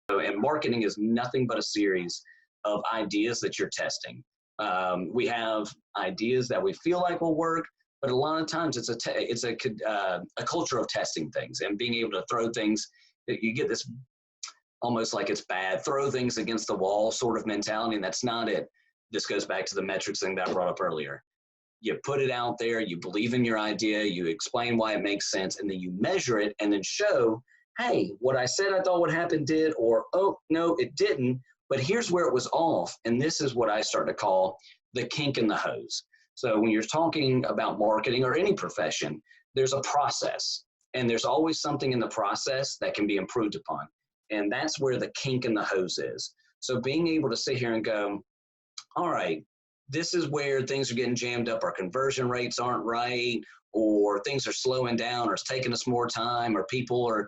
And marketing is nothing but a series of ideas that you're testing. We have ideas that we feel like will work, but a lot of times it's a culture of testing things and being able to throw things. You get this almost like it's bad, throw things against the wall sort of mentality, and that's not it. This goes back to the metrics thing that I brought up earlier. You put it out there, you believe in your idea, you explain why it makes sense, and then you measure it and then show, hey, what I said I thought would happen did, or, oh, no, it didn't, but here's where it was off. And this is what I start to call the kink in the hose. So when you're talking about marketing or any profession, there's a process, and there's always something in the process that can be improved upon. And that's where the kink in the hose is. So being able to sit here and go, all right, this is where things are getting jammed up. Our conversion rates aren't right, or things are slowing down, or it's taking us more time, or people are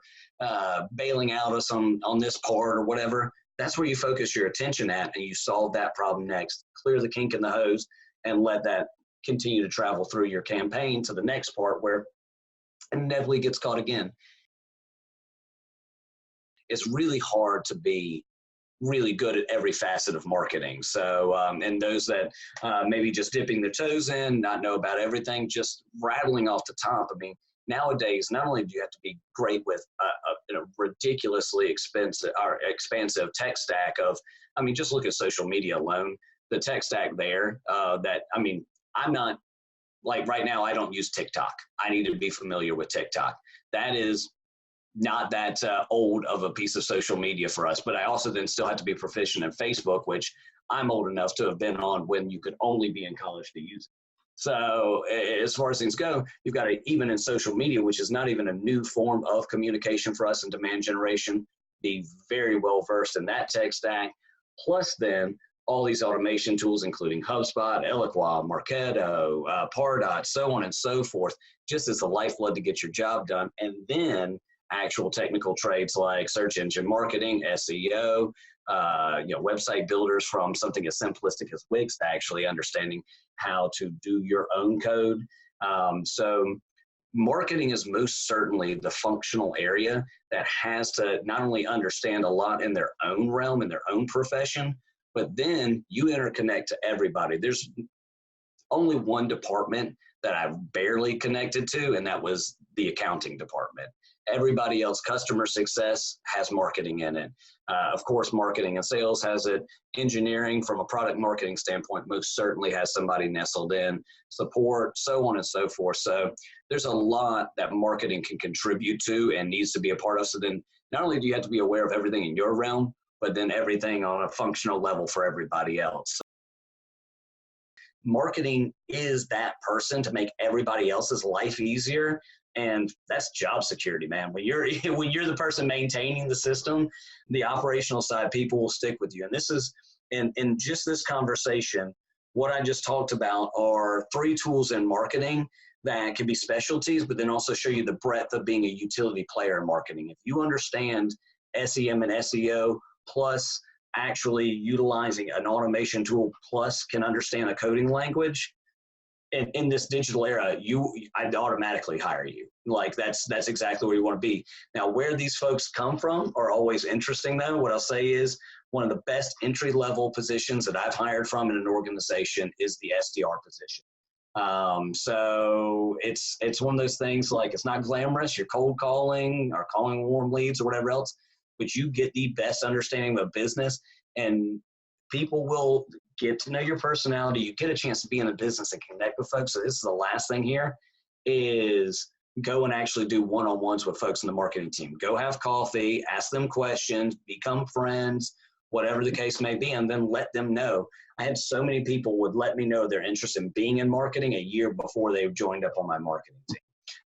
bailing out us on this part or whatever. That's where you focus your attention at, and you solve that problem next. Clear the kink in the hose and let that continue to travel through your campaign to the next part where it inevitably gets caught again. It's really hard to be really good at every facet of marketing. So, and those that maybe just dipping their toes in, not know about everything, just rattling off the top. I mean, nowadays, not only do you have to be great with a ridiculously expensive or expansive tech stack of, I mean, just look at social media alone, the tech stack there I'm not, like right now, I don't use TikTok. I need to be familiar with TikTok. That is not that old of a piece of social media for us, but I also then still have to be proficient in Facebook, which I'm old enough to have been on when you could only be in college to use it. So as far as things go, you've got to, even in social media, which is not even a new form of communication for us and demand generation, be very well versed in that tech stack. Plus then all these automation tools, including HubSpot, Eloqua, Marketo, Pardot, so on and so forth, just as the lifeblood to get your job done. And then actual technical trades like search engine marketing, SEO, website builders, from something as simplistic as Wix to actually understanding how to do your own code. So marketing is most certainly the functional area that has to not only understand a lot in their own realm, in their own profession, but then you interconnect to everybody. There's only one department that I've barely connected to, and that was the accounting department. Everybody else, customer success, has marketing in it. Of course, marketing and sales has it. Engineering, from a product marketing standpoint, most certainly has somebody nestled in. Support, so on and so forth. So there's a lot that marketing can contribute to and needs to be a part of. So then not only do you have to be aware of everything in your realm, but then everything on a functional level for everybody else. Marketing is that person to make everybody else's life easier. And that's job security, man. When you're the person maintaining the system, the operational side, people will stick with you. And this is, in just this conversation, what I just talked about are 3 tools in marketing that can be specialties, but then also show you the breadth of being a utility player in marketing. If you understand SEM and SEO, plus actually utilizing an automation tool, plus can understand a coding language, in this digital era, I'd automatically hire you. Like that's exactly where you want to be. Now, where these folks come from are always interesting though. What I'll say is one of the best entry-level positions that I've hired from in an organization is the SDR position. So it's one of those things, like, it's not glamorous. You're cold calling or calling warm leads or whatever else, but you get the best understanding of business, and people will get to know your personality. You get a chance to be in a business and connect with folks. So this is the last thing here, is go and actually do one-on-ones with folks in the marketing team. Go have coffee, ask them questions, become friends, whatever the case may be, and then let them know. I had so many people would let me know their interest in being in marketing a year before they joined up on my marketing team.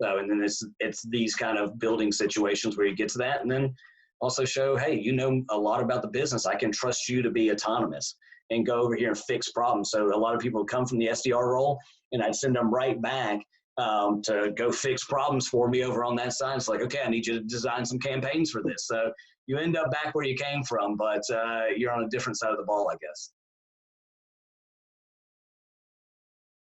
So, and then it's these kind of building situations where you get to that, and then also show, hey, you know a lot about the business. I can trust you to be autonomous and go over here and fix problems. So a lot of people come from the SDR role, and I'd send them right back to go fix problems for me over on that side. It's like, okay, I need you to design some campaigns for this. So you end up back where you came from, but you're on a different side of the ball, I guess.